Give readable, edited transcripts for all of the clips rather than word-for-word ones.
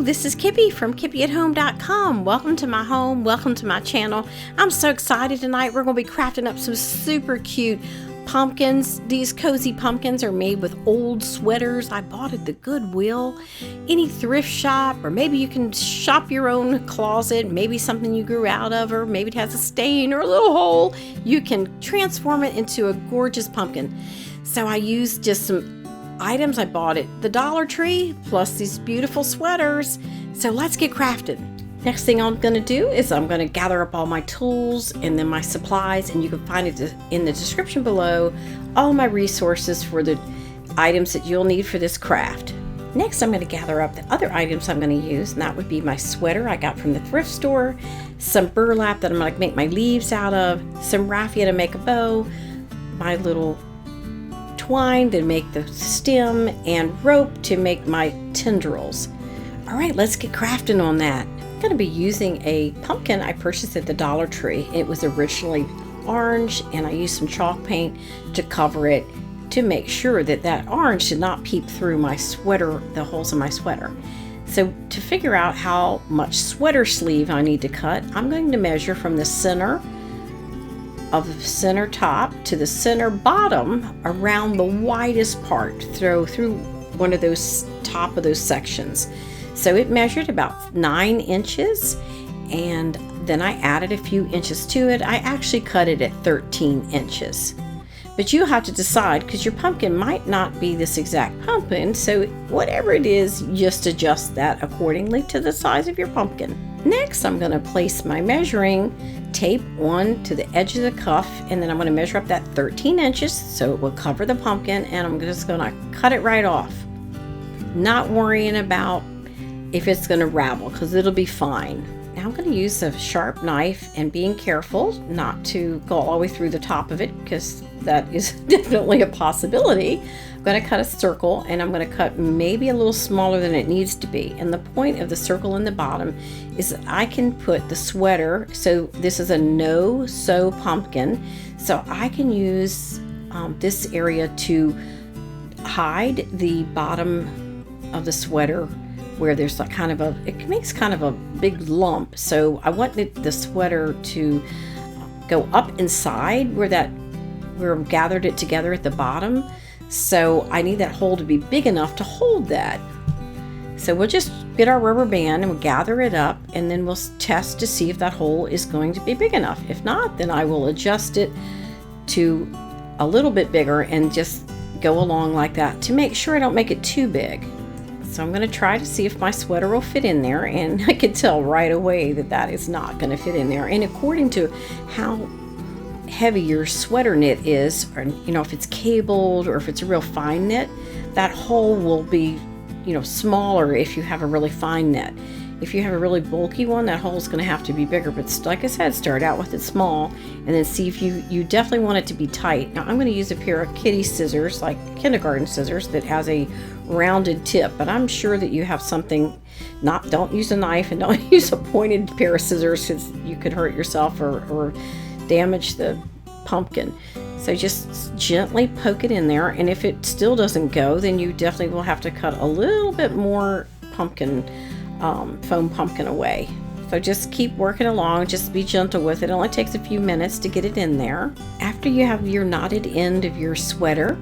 this is Kippi from KippiAtHome.com. Welcome to my home, welcome to my channel. I'm so excited tonight. We're going to be crafting up some super cute pumpkins. These cozy pumpkins are made with old sweaters I bought at the Goodwill. Any thrift shop, or maybe you can shop your own closet, maybe something you grew out of, or maybe it has a stain or a little hole. You can transform it into a gorgeous pumpkin. So I used just some items I bought at the Dollar Tree, plus these beautiful sweaters. So let's get crafted. Next thing I'm going to do is I'm going to gather up all my tools and then my supplies, and you can find it in the description below, all my resources for the items that you'll need for this craft. Next, I'm going to gather up the other items I'm going to use, and that would be my sweater I got from the thrift store, some burlap that I'm going to make my leaves out of, some raffia to make a bow, my little twine to make the stem, and rope to make my tendrils. All right, let's get crafting on that. I'm going to be using a pumpkin I purchased at the Dollar Tree. It was originally orange, and I used some chalk paint to cover it to make sure that that orange did not peep through my sweater, the holes in my sweater. So to figure out how much sweater sleeve I need to cut, I'm going to measure from the center of the center top to the center bottom around the widest part through one of those top of those sections. So it measured about 9 inches, and then I added a few inches to it. I actually cut it at 13 inches. But you have to decide, because your pumpkin might not be this exact pumpkin, so whatever it is, just adjust that accordingly to the size of your pumpkin. Next, I'm going to place my measuring tape onto the edge of the cuff, and then I'm going to measure up that 13 inches so it will cover the pumpkin, and I'm just going to cut it right off. Not worrying about if it's going to ravel, because it'll be fine. Now I'm going to use a sharp knife and being careful not to go all the way through the top of it, because that is definitely a possibility. I'm going to cut a circle, and I'm going to cut maybe a little smaller than it needs to be. And the point of the circle in the bottom is that I can put the sweater, so this is a no-sew pumpkin, so I can use this area to hide the bottom of the sweater where there's like it makes kind of a big lump. So I wanted the sweater to go up inside where I've gathered it together at the bottom. So I need that hole to be big enough to hold that. So we'll just get our rubber band and we'll gather it up, and then we'll test to see if that hole is going to be big enough. If not, then I will adjust it to a little bit bigger and just go along like that to make sure I don't make it too big. So I'm going to try to see if my sweater will fit in there, and I can tell right away that that is not going to fit in there. And according to how heavy your sweater knit is, or if it's cabled or if it's a real fine knit, that hole will be smaller if you have a really fine knit. If you have a really bulky one, that hole is going to have to be bigger. But like I said, start out with it small, and then see if you definitely want it to be tight. Now I'm going to use a pair of kitty scissors, like kindergarten scissors, that has a rounded tip, but I'm sure that you have something. Don't use a knife, and don't use a pointed pair of scissors, because you could hurt yourself or damage the pumpkin. So just gently poke it in there, and if it still doesn't go, then you definitely will have to cut a little bit more pumpkin, foam pumpkin away. So just keep working along, just be gentle with it. It only takes a few minutes to get it in there. After you have your knotted end of your sweater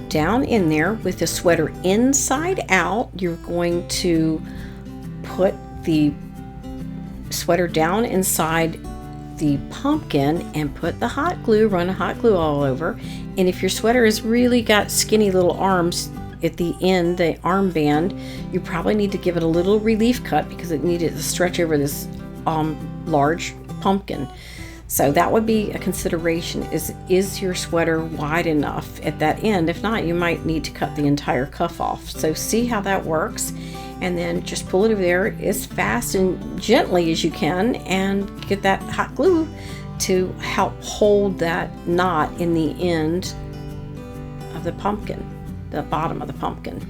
down in there with the sweater inside out, you're going to put the sweater down inside the pumpkin and put the hot glue, run hot glue all over. And if your sweater has really got skinny little arms at the end, the armband, you probably need to give it a little relief cut, because it needed to stretch over this large pumpkin. So that would be a consideration, is your sweater wide enough at that end? If not, you might need to cut the entire cuff off. So see how that works, and then just pull it over there as fast and gently as you can, and get that hot glue to help hold that knot in the end of the pumpkin, the bottom of the pumpkin.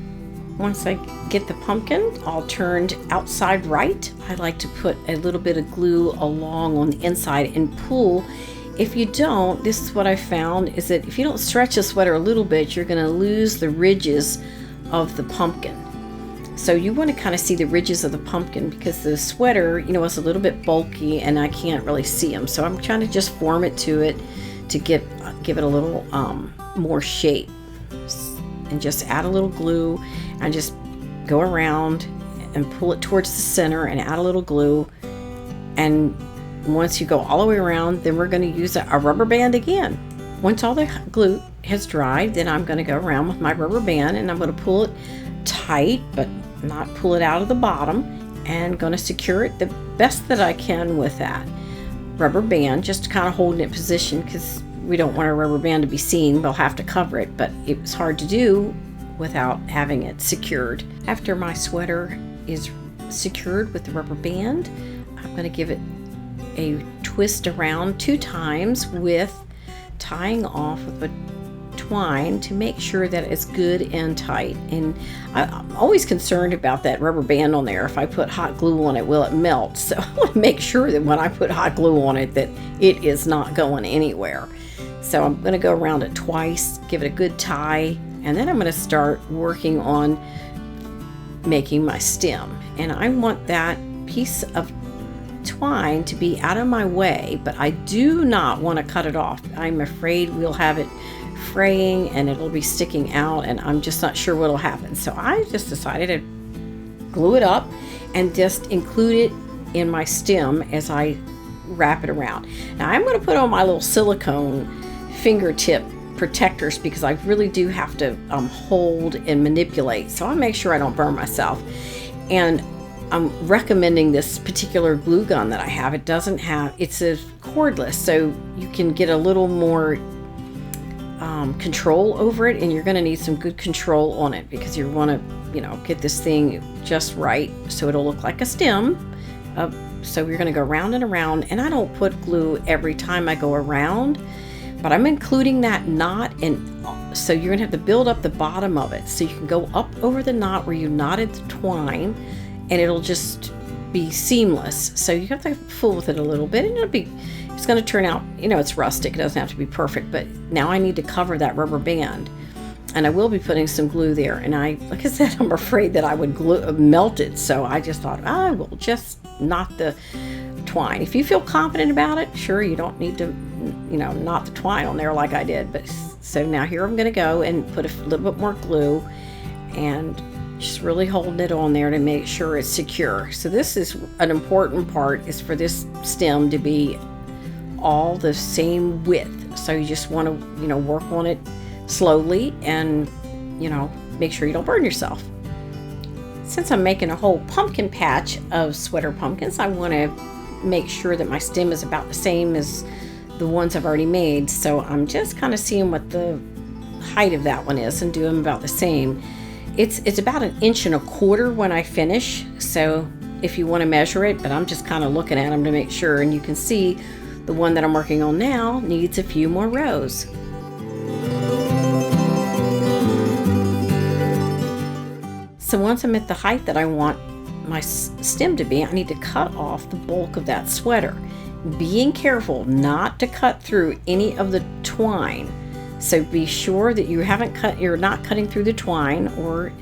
Once I get the pumpkin all turned outside right, I like to put a little bit of glue along on the inside and pull. If you don't, this is what I found, is that if you don't stretch the sweater a little bit, you're going to lose the ridges of the pumpkin. So you want to kind of see the ridges of the pumpkin, because the sweater, you know, is a little bit bulky and I can't really see them. So I'm trying to just form it to it to give it a little more shape, and just add a little glue and just go around and pull it towards the center and add a little glue. And once you go all the way around, then we're going to use a rubber band again. Once all the glue has dried, then I'm going to go around with my rubber band and I'm going to pull it tight, but not pull it out of the bottom, and going to secure it the best that I can with that rubber band, just to kind of hold it in position, because we don't want our rubber band to be seen. We'll have to cover it, but it's hard to do without having it secured. After my sweater is secured with the rubber band, I'm going to give it a twist around 2 times with tying off with a twine to make sure that it's good and tight. And I'm always concerned about that rubber band on there. If I put hot glue on it, will it melt? So I want to make sure that when I put hot glue on it, that it is not going anywhere. So I'm going to go around it twice, give it a good tie, and then I'm going to start working on making my stem. And I want that piece of twine to be out of my way, but I do not want to cut it off. I'm afraid we'll have it fraying and it'll be sticking out, and I'm just not sure what'll happen. So I just decided to glue it up and just include it in my stem as I wrap it around. Now I'm going to put on my little silicone fingertip protectors, because I really do have to hold and manipulate, so I make sure I don't burn myself. And I'm recommending this particular glue gun that I have. It's a cordless, so you can get a little more control over it, and you're going to need some good control on it, because you want to, get this thing just right so it'll look like a stem. So you're going to go around and around, and I don't put glue every time I go around, but I'm including that knot, and so you're going to have to build up the bottom of it so you can go up over the knot where you knotted the twine, and it'll just be seamless. So you have to fool with it a little bit, and it's going to turn out, it's rustic. It doesn't have to be perfect, but now I need to cover that rubber band, and I will be putting some glue there. And like I said, I'm afraid that I would melt it, so I just thought I will just knot the twine. If you feel confident about it, sure, you don't need to, knot the twine on there like I did. But so now here I'm going to go and put a little bit more glue and just really holding it on there to make sure it's secure. So this is an important part, is for this stem to be all the same width. So you just want to, work on it slowly and, make sure you don't burn yourself. Since I'm making a whole pumpkin patch of sweater pumpkins, I want to make sure that my stem is about the same as the ones I've already made. So I'm just kind of seeing what the height of that one is and do them about the same. It's about 1.25 inches when I finish. So if you want to measure it, but I'm just kind of looking at them to make sure. And you can see the one that I'm working on now needs a few more rows. So once I'm at the height that I want my stem to be, I need to cut off the bulk of that sweater, being careful not to cut through any of the twine. So be sure that you're not cutting through the twine or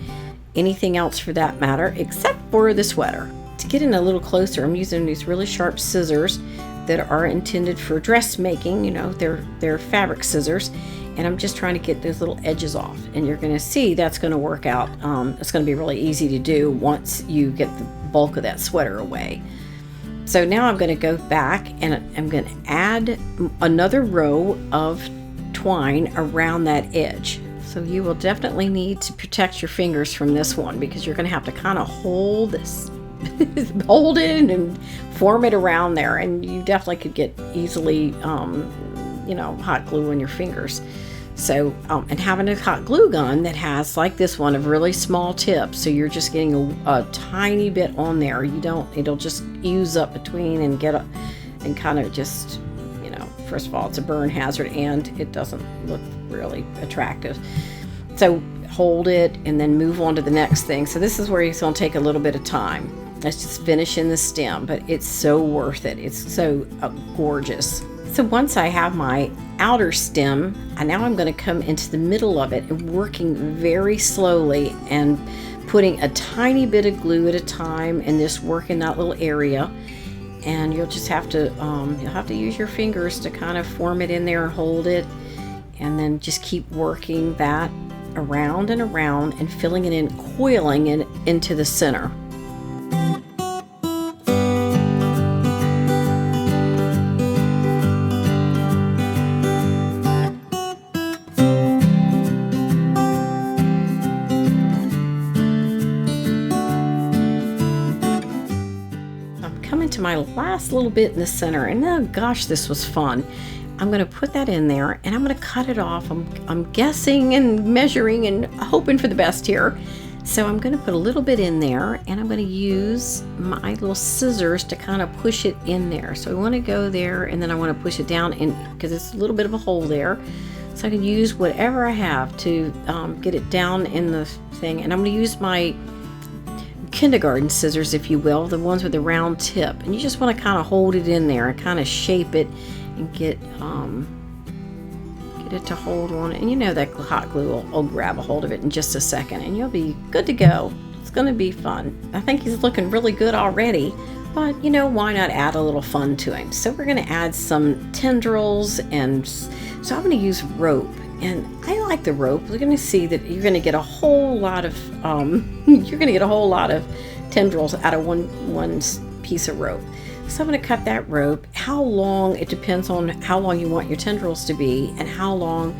anything else for that matter, except for the sweater. To get in a little closer, I'm using these really sharp scissors that are intended for dressmaking. They're fabric scissors, and I'm just trying to get those little edges off. And you're going to see that's going to work out. It's going to be really easy to do once you get the bulk of that sweater away. So now I'm going to go back and I'm going to add another row of twine around that edge. So you will definitely need to protect your fingers from this one, because you're going to have to kind of hold this hold it and form it around there, and you definitely could get easily hot glue on your fingers. So and having a hot glue gun that has, like this one, a really small tip, so you're just getting a tiny bit on there. It'll just use up between and and kind of just, first of all, it's a burn hazard and it doesn't look really attractive. So hold it and then move on to the next thing. So this is where it's going to take a little bit of time. Let's just finish in the stem, but it's so worth it. It's so gorgeous. So once I have my outer stem, now I'm going to come into the middle of it and working very slowly and putting a tiny bit of glue at a time and just work in that little area. And you'll just have to use your fingers to kind of form it in there and hold it, and then just keep working that around and around and filling it in, coiling it into the center. To my last little bit in the center, and oh gosh, this was fun. I'm going to put that in there and I'm going to cut it off. I'm guessing and measuring and hoping for the best here. So I'm going to put a little bit in there, and I'm going to use my little scissors to kind of push it in there. So I want to go there, and then I want to push it down in, because it's a little bit of a hole there. So I can use whatever I have to get it down in the thing. And I'm going to use my kindergarten scissors, if you will, the ones with the round tip, and you just want to kind of hold it in there and kind of shape it and get it to hold on. And you know that hot glue will grab a hold of it in just a second, and you'll be good to go. It's going to be fun. I think he's looking really good already, but you know, why not add a little fun to him? So we're going to add some tendrils, and so I'm going to use rope. And I like the rope. We're going to see that you're going to get a whole lot of tendrils out of one piece of rope. So I'm going to cut that rope. How long? It depends on how long you want your tendrils to be, and how long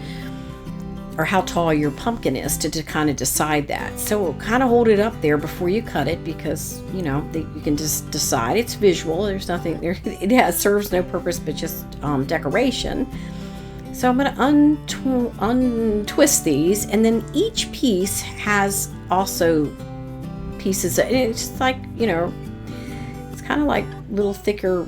or how tall your pumpkin is to kind of decide that. So we'll kind of hold it up there before you cut it, because you know you can just decide. It's visual. There's nothing there. It serves no purpose but just decoration. So I'm going to untwist these, and then each piece has also pieces. It's like, you know, it's kind of like little thicker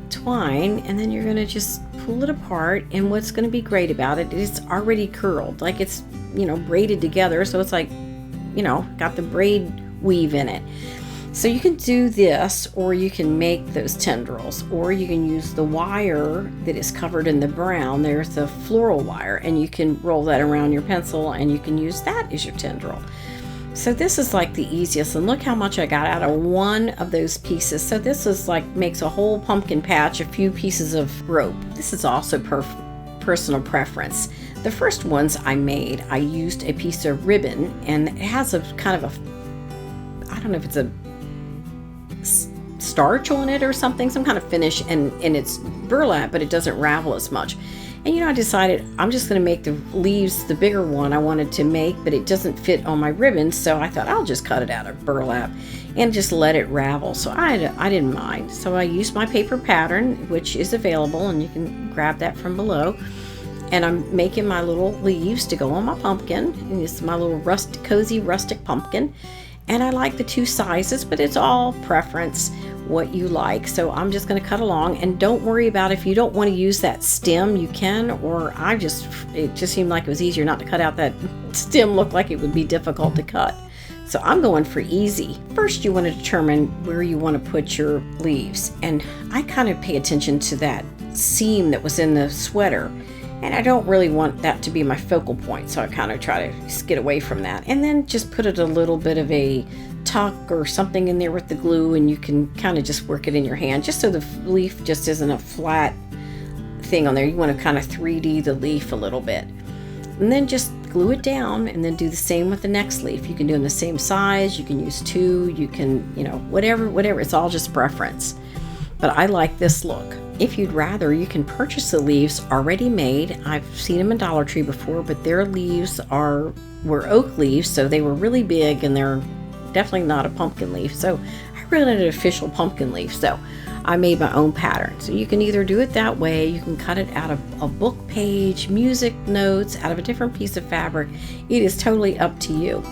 twine, and then you're going to just pull it apart. And what's going to be great about it is it's already curled, like it's, you know, braided together. So it's like, you know, got the braid weave in it. So you can do this, or you can make those tendrils, or you can use the wire that is covered in the brown. There's the floral wire, and you can roll that around your pencil, and you can use that as your tendril. So this is like the easiest, and look how much I got out of one of those pieces. So this is like makes a whole pumpkin patch, a few pieces of rope. This is also personal preference. The first ones I made, I used a piece of ribbon, and it has a kind of a, I don't know if it's a starch on it or something, some kind of finish, and it's burlap, but it doesn't ravel as much. And you know, I decided I'm just going to make the leaves the bigger one I wanted to make, but it doesn't fit on my ribbon, so I thought I'll just cut it out of burlap and just let it ravel. So I didn't mind. So I used my paper pattern, which is available, and you can grab that from below. And I'm making my little leaves to go on my pumpkin, and it's my little cozy rustic pumpkin. And I like the two sizes, but it's all preference, what you like. So I'm just going to cut along, and don't worry about if you don't want to use that stem, you can, or it just seemed like it was easier not to cut out that stem. Looked like it would be difficult to cut. So I'm going for easy. First, you want to determine where you want to put your leaves. And I kind of pay attention to that seam that was in the sweater. And I don't really want that to be my focal point, so I kind of try to get away from that. And then just put it a little bit of a tuck or something in there with the glue, and you can kind of just work it in your hand, just so the leaf just isn't a flat thing on there. You want to kind of 3D the leaf a little bit. And then just glue it down, and then do the same with the next leaf. You can do in the same size, you can use two, you can, you know, whatever, it's all just preference. But I like this look. If you'd rather, you can purchase the leaves already made. I've seen them in Dollar Tree before, but their leaves were oak leaves, so they were really big, and they're definitely not a pumpkin leaf. So I really wanted an official pumpkin leaf, so I made my own pattern. So you can either do it that way, you can cut it out of a book page, music notes, out of a different piece of fabric. It is totally up to you.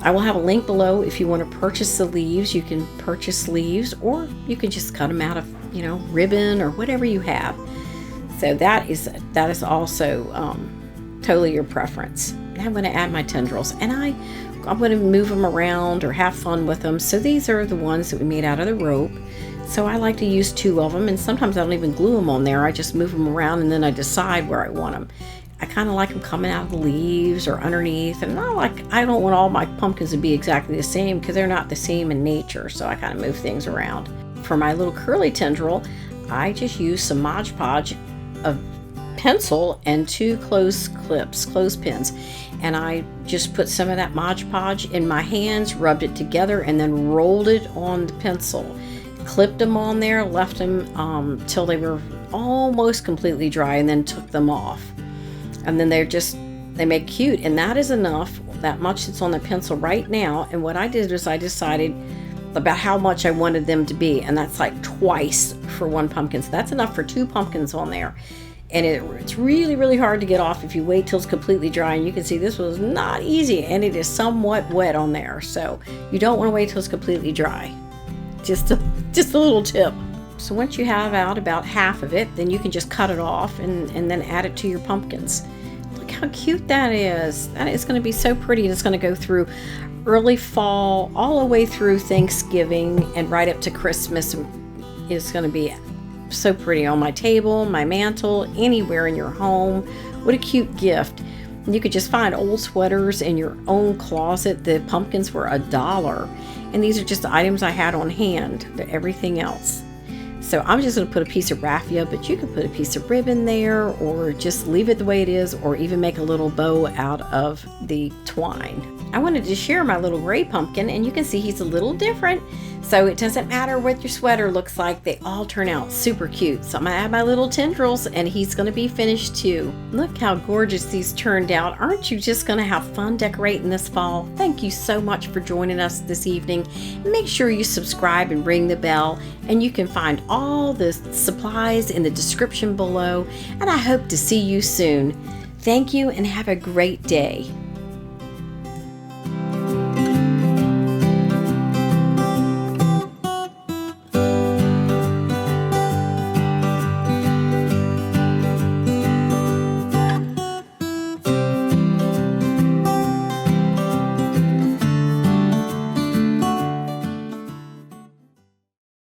I will have a link below if you want to purchase the leaves. You can purchase leaves, or you can just cut them out of, you know, ribbon or whatever you have. So that is also totally your preference. Now I'm going to add my tendrils, and I'm going to move them around or have fun with them. So these are the ones that we made out of the rope. So I like to use two of them, and sometimes I don't even glue them on there. I just move them around, and then I decide where I want them. I kind of like them coming out of the leaves or underneath, and I I don't want all my pumpkins to be exactly the same because they're not the same in nature, so I kind of move things around. For my little curly tendril, I just use some Mod Podge of pencil and 2 clothespins, and I just put some of that Mod Podge in my hands, rubbed it together, and then rolled it on the pencil. Clipped them on there, left them till they were almost completely dry, and then took them off. And then they make cute, and that is enough. That much that's on the pencil right now. And what I did is I decided about how much I wanted them to be, and that's like twice for 1 pumpkin. So that's enough for 2 pumpkins on there. And it's really, really hard to get off if you wait till it's completely dry. And you can see this was not easy, and it is somewhat wet on there. So you don't want to wait till it's completely dry. Just a little tip. So once you have out about half of it, then you can just cut it off and then add it to your pumpkins. Look how cute that is. That is going to be so pretty. It's going to go through early fall, all the way through Thanksgiving, and right up to Christmas. It's going to be so pretty on my table, my mantle, anywhere in your home. What a cute gift. You could just find old sweaters in your own closet. The pumpkins were $1, and these are just the items I had on hand, everything else. So I'm just going to put a piece of raffia, but you can put a piece of ribbon there, or just leave it the way it is, or even make a little bow out of the twine. I wanted to share my little gray pumpkin, and you can see he's a little different. So it doesn't matter what your sweater looks like, they all turn out super cute. So I'm gonna add my little tendrils, and he's gonna be finished too. Look how gorgeous these turned out. Aren't you just gonna have fun decorating this fall? Thank you so much for joining us this evening. Make sure you subscribe and ring the bell, and you can find all the supplies in the description below, and I hope to see you soon. Thank you and have a great day.